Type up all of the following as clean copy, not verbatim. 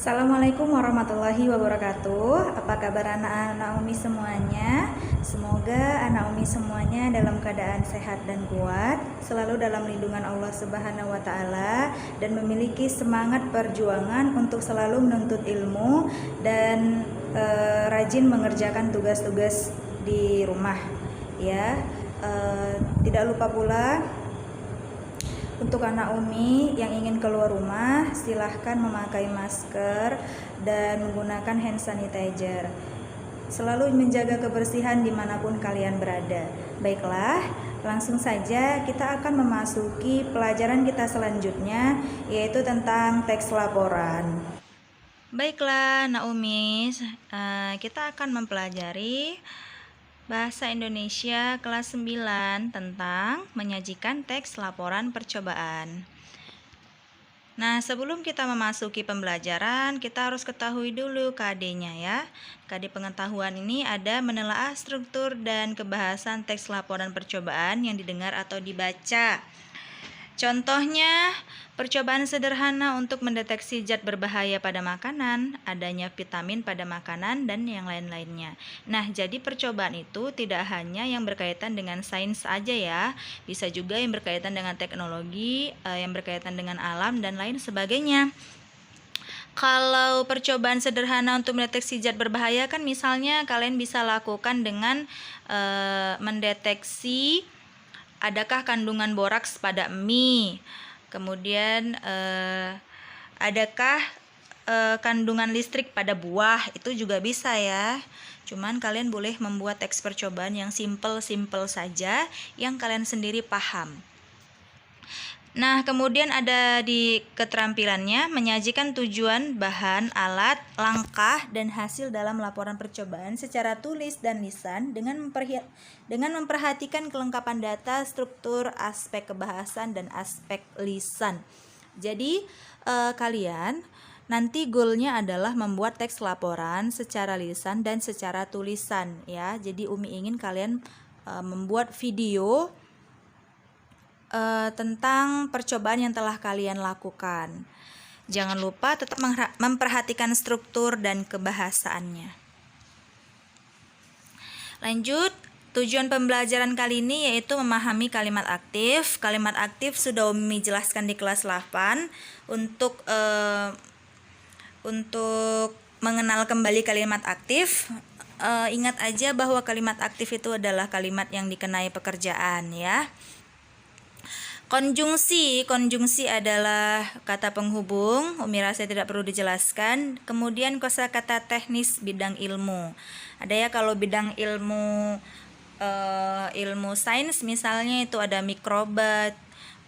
Assalamualaikum warahmatullahi wabarakatuh. Apa kabar anak-anak Umi semuanya? Semoga anak Umi semuanya dalam keadaan sehat dan kuat, selalu dalam lindungan Allah Subhanahu wa taala, dan memiliki semangat perjuangan untuk selalu menuntut ilmu dan rajin mengerjakan tugas-tugas di rumah ya. Tidak lupa pula untuk anak Umi yang ingin keluar rumah, silahkan memakai masker dan menggunakan hand sanitizer. Selalu menjaga kebersihan dimanapun kalian berada. Baiklah, langsung saja kita akan memasuki pelajaran kita selanjutnya, yaitu tentang teks laporan. Baiklah, Naomi, kita akan mempelajari Bahasa Indonesia kelas 9 tentang menyajikan teks laporan percobaan. Nah, sebelum kita memasuki pembelajaran, kita harus ketahui dulu KD-nya ya. KD pengetahuan ini ada menelaah struktur dan kebahasan teks laporan percobaan yang didengar atau dibaca. Contohnya, percobaan sederhana untuk mendeteksi zat berbahaya pada makanan, adanya vitamin pada makanan, dan yang lain-lainnya. Nah, jadi percobaan itu tidak hanya yang berkaitan dengan sains aja ya, bisa juga yang berkaitan dengan teknologi, yang berkaitan dengan alam, dan lain sebagainya. Kalau percobaan sederhana untuk mendeteksi zat berbahaya kan misalnya kalian bisa lakukan dengan mendeteksi adakah kandungan boraks pada mie, kemudian adakah kandungan listrik pada buah, itu juga bisa ya. Cuman kalian boleh membuat teks percobaan yang simple saja, yang kalian sendiri paham. Nah, kemudian ada di keterampilannya menyajikan tujuan, bahan, alat, langkah, dan hasil dalam laporan percobaan secara tulis dan lisan dengan memperhatikan kelengkapan data, struktur, aspek kebahasan, dan aspek lisan. Jadi, kalian nanti goalnya adalah membuat teks laporan secara lisan dan secara tulisan ya. Jadi Umi ingin kalian membuat video tentang percobaan yang telah kalian lakukan. Jangan lupa tetap memperhatikan struktur dan kebahasaannya. Lanjut, tujuan pembelajaran kali ini yaitu memahami kalimat aktif. Kalimat aktif sudah Umi jelaskan di kelas 8 untuk mengenal kembali kalimat aktif. Ingat aja bahwa kalimat aktif itu adalah kalimat yang dikenai pekerjaan ya. Konjungsi adalah kata penghubung, Umi rasa tidak perlu dijelaskan. Kemudian kosakata teknis bidang ilmu. Ada ya kalau bidang ilmu sains misalnya itu ada mikrobat,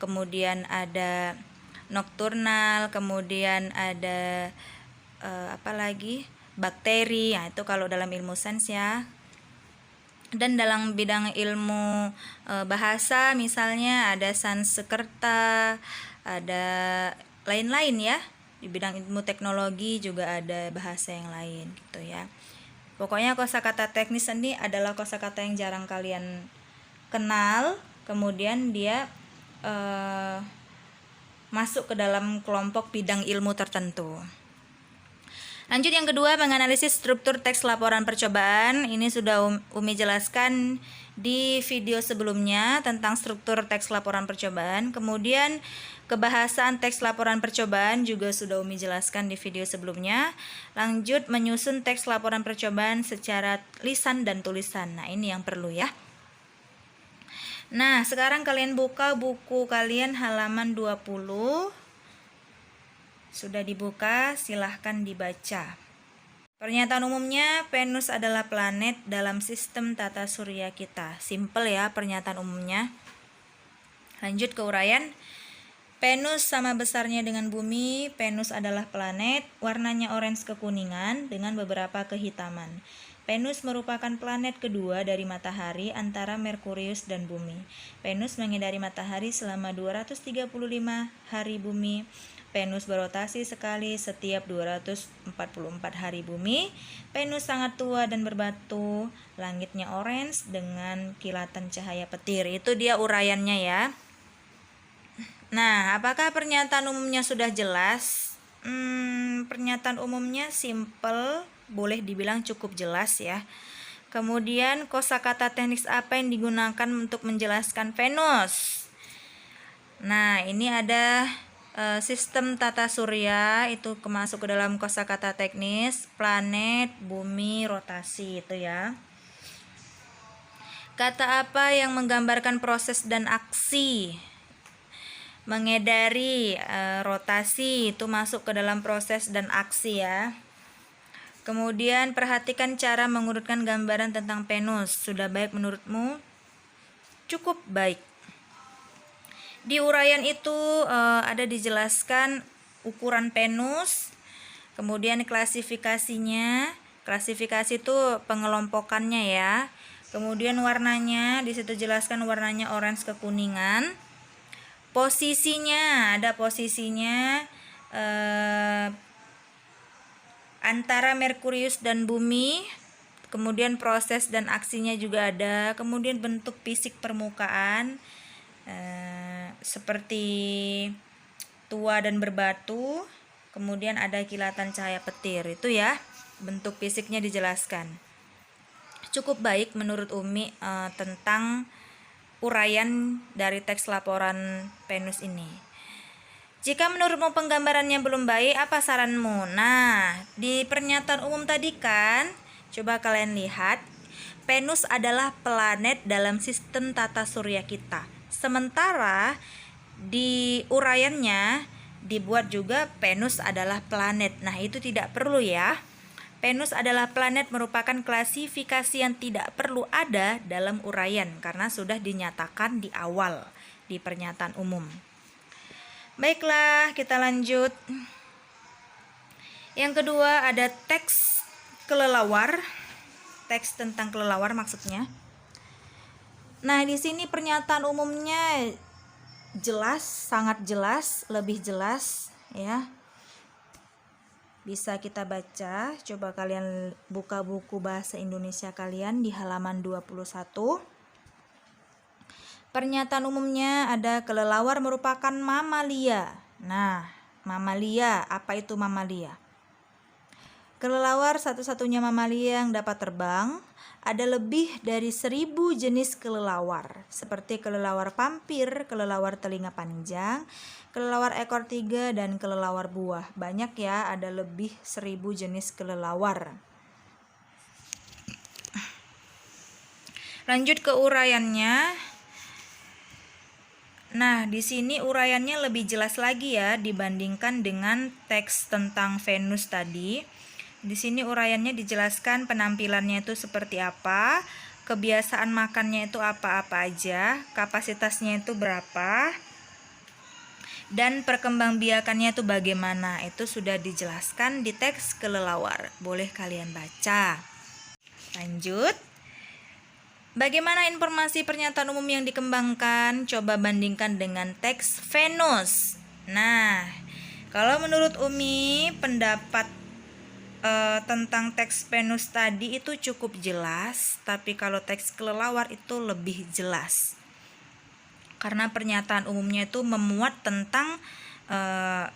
kemudian ada nokturnal, kemudian ada bakteri. Nah, itu kalau dalam ilmu sains ya. Dan dalam bidang ilmu bahasa misalnya ada Sanskerta, ada lain-lain ya. Di bidang ilmu teknologi juga ada bahasa yang lain gitu ya. Pokoknya kosakata teknis ini adalah kosakata yang jarang kalian kenal, kemudian dia masuk ke dalam kelompok bidang ilmu tertentu. Lanjut yang kedua, menganalisis struktur teks laporan percobaan. Ini sudah Umi jelaskan di video sebelumnya tentang struktur teks laporan percobaan. Kemudian kebahasan teks laporan percobaan juga sudah Umi jelaskan di video sebelumnya. Lanjut, menyusun teks laporan percobaan secara lisan dan tulisan. Nah, ini yang perlu ya. Nah, sekarang kalian buka buku kalian halaman 20. Sudah dibuka, silahkan dibaca. Pernyataan umumnya, Venus adalah planet dalam sistem tata surya kita. Simple ya pernyataan umumnya. Lanjut ke uraian. Venus sama besarnya dengan bumi. Venus adalah planet, warnanya orange kekuningan dengan beberapa kehitaman. Venus merupakan planet kedua dari matahari antara Merkurius dan bumi. Venus mengitari matahari selama 235 hari bumi. Venus berotasi sekali setiap 244 hari bumi. Venus sangat tua dan berbatu. Langitnya orange dengan kilatan cahaya petir. Itu dia uraiannya ya. Nah, apakah pernyataan umumnya sudah jelas? pernyataan umumnya simple, boleh dibilang cukup jelas ya. Kemudian kosakata teknis apa yang digunakan untuk menjelaskan Venus? Nah, ini ada sistem tata surya, itu masuk ke dalam kosakata teknis, planet, bumi, rotasi itu ya. Kata apa yang menggambarkan proses dan aksi? Mengedari, rotasi itu masuk ke dalam proses dan aksi ya. Kemudian perhatikan cara mengurutkan gambaran tentang Venus. Sudah baik menurutmu? Cukup baik. Di uraian itu ada dijelaskan ukuran Venus, kemudian klasifikasinya. Klasifikasi itu pengelompokannya ya. Kemudian warnanya, di situ jelaskan warnanya orange kekuningan. Posisinya, ada posisinya antara Merkurius dan bumi. Kemudian proses dan aksinya juga ada. Kemudian bentuk fisik permukaan seperti tua dan berbatu. Kemudian ada kilatan cahaya petir, itu ya bentuk fisiknya dijelaskan. Cukup baik menurut Umi tentang uraian dari teks laporan Venus ini. Jika menurutmu penggambarannya belum baik, apa saranmu? Nah, di pernyataan umum tadi kan, coba kalian lihat, Venus adalah planet dalam sistem tata surya kita. Sementara di uraiannya dibuat juga Venus adalah planet. Nah, itu tidak perlu ya. Venus adalah planet merupakan klasifikasi yang tidak perlu ada dalam uraian karena sudah dinyatakan di awal di pernyataan umum. Baiklah, kita lanjut. Yang kedua ada teks kelelawar. Teks tentang kelelawar maksudnya. Nah, di sini pernyataan umumnya jelas, sangat jelas, lebih jelas ya. Bisa kita baca. Coba kalian buka buku bahasa Indonesia kalian di halaman 21. Pernyataan umumnya ada kelelawar merupakan mamalia. Nah, mamalia, apa itu mamalia? Kelelawar satu-satunya mamalia yang dapat terbang. Ada lebih dari 1000 jenis kelelawar, seperti kelelawar pampir, kelelawar telinga panjang, kelelawar ekor 3, dan kelelawar buah. Banyak ya, ada lebih 1000 jenis kelelawar. Lanjut ke uraiannya. Nah, di sini uraiannya lebih jelas lagi ya dibandingkan dengan teks tentang Venus tadi. Di sini uraiannya dijelaskan penampilannya itu seperti apa, kebiasaan makannya itu apa-apa aja, kapasitasnya itu berapa, dan perkembangbiakannya itu bagaimana. Itu sudah dijelaskan di teks kelelawar. Boleh kalian baca. Lanjut. Bagaimana informasi pernyataan umum yang dikembangkan? Coba bandingkan dengan teks Venus. Nah, kalau menurut Umi, pendapat tentang teks Venus tadi itu cukup jelas, tapi kalau teks kelelawar itu lebih jelas. Karena pernyataan umumnya itu memuat tentang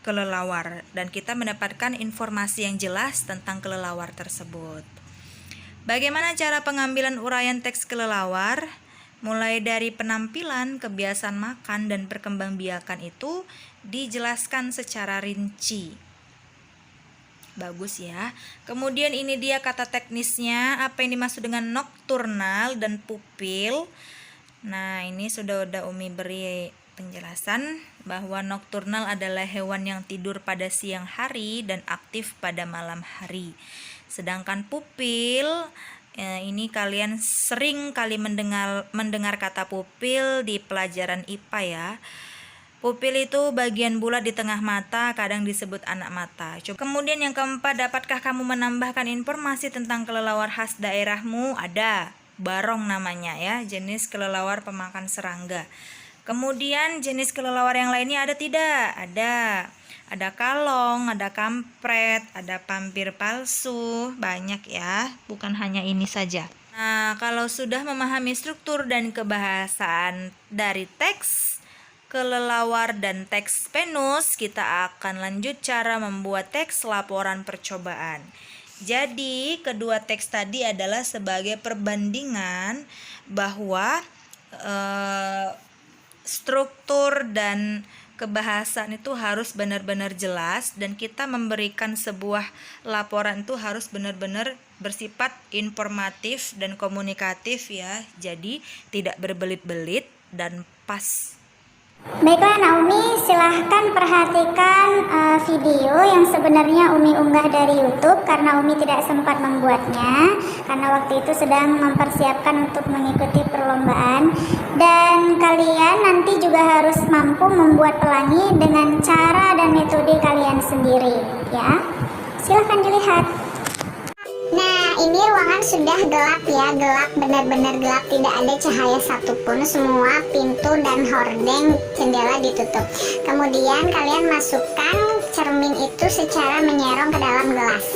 kelelawar dan kita mendapatkan informasi yang jelas tentang kelelawar tersebut. Bagaimana cara pengambilan uraian teks kelelawar? Mulai dari penampilan, kebiasaan makan, dan perkembangbiakan itu dijelaskan secara rinci. Bagus ya. Kemudian ini dia kata teknisnya, apa yang dimaksud dengan nokturnal dan pupil. Nah, ini sudah Umi beri penjelasan bahwa nokturnal adalah hewan yang tidur pada siang hari dan aktif pada malam hari. Sedangkan pupil, ini kalian sering kali mendengar kata pupil di pelajaran IPA ya. Pupil itu bagian bulat di tengah mata, kadang disebut anak mata. Kemudian yang keempat, dapatkah kamu menambahkan informasi tentang kelelawar khas daerahmu? Ada, barong namanya ya, jenis kelelawar pemakan serangga. Kemudian jenis kelelawar yang lainnya ada tidak? Ada. Ada kalong, ada kampret, ada pampir palsu, banyak ya, bukan hanya ini saja. Nah, kalau sudah memahami struktur dan kebahasaan dari teks, kelelawar dan teks penus, kita akan lanjut cara membuat teks laporan percobaan. Jadi, kedua teks tadi adalah sebagai perbandingan bahwa struktur dan kebahasan itu harus benar-benar jelas, dan kita memberikan sebuah laporan itu harus benar-benar bersifat informatif dan komunikatif ya. Jadi tidak berbelit-belit dan pas. Baiklah Naomi, silahkan perhatikan video yang sebenarnya Umi unggah dari YouTube karena Umi tidak sempat membuatnya karena waktu itu sedang mempersiapkan untuk mengikuti perlombaan. Dan kalian nanti juga harus mampu membuat pelangi dengan cara dan metode kalian sendiri ya. Silahkan dilihat. Nah, ini ruangan sudah gelap ya, gelap, benar-benar gelap, tidak ada cahaya satupun, semua pintu dan hordeng jendela ditutup. Kemudian kalian masukkan cermin itu secara menyerong ke dalam gelas.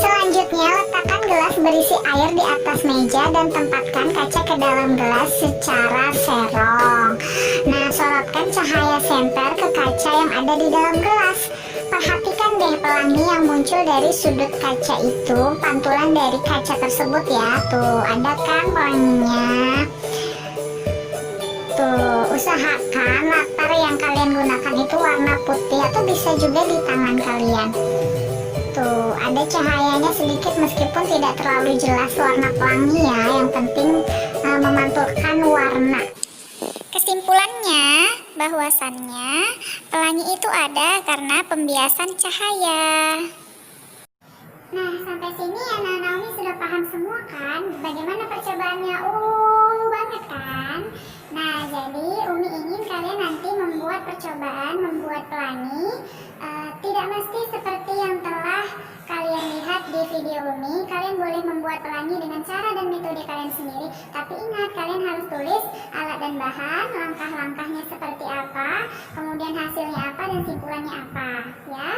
Selanjutnya letakkan gelas berisi air di atas meja dan tempatkan kaca ke dalam gelas secara serong. Nah, sorotkan cahaya senter ke kaca yang ada di dalam gelas. Perhatikan deh pelangi yang muncul dari sudut kaca itu, pantulan dari kaca tersebut ya. Tuh, ada kan pelanginya? Tuh, usahakan latar yang kalian gunakan itu warna putih atau bisa juga di tangan kalian. Tuh, ada cahayanya sedikit meskipun tidak terlalu jelas warna pelangi ya. Yang penting memantulkan warna. Kesimpulannya, bahwasannya pelangi itu ada karena pembiasan cahaya. Nah, sampai sini anak Naomi sudah paham semua kan? Bagaimana percobaannya? Banget kan? Nah, jadi Umi ingin kalian nanti membuat percobaan, membuat pelangi. Tidak mesti seperti yang telah kalian lihat di video Umi. Kalian boleh membuat pelangi dengan cara dan metode kalian sendiri. Tapi ingat, kalian harus tulis alat dan bahan, langkah-langkahnya seperti apa, kemudian hasilnya apa dan simpulannya apa, ya.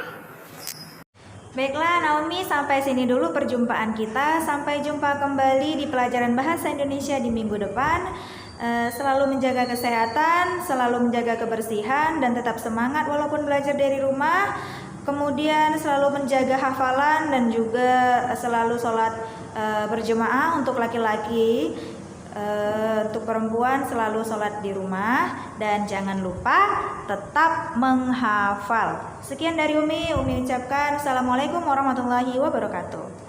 Baiklah Naomi, sampai sini dulu perjumpaan kita. Sampai jumpa kembali di pelajaran Bahasa Indonesia di minggu depan. Selalu menjaga kesehatan, selalu menjaga kebersihan, dan tetap semangat walaupun belajar dari rumah. Kemudian selalu menjaga hafalan dan juga selalu sholat berjemaah untuk laki-laki. Untuk perempuan selalu sholat di rumah, dan jangan lupa tetap menghafal. Sekian dari Umi ucapkan Assalamualaikum warahmatullahi wabarakatuh.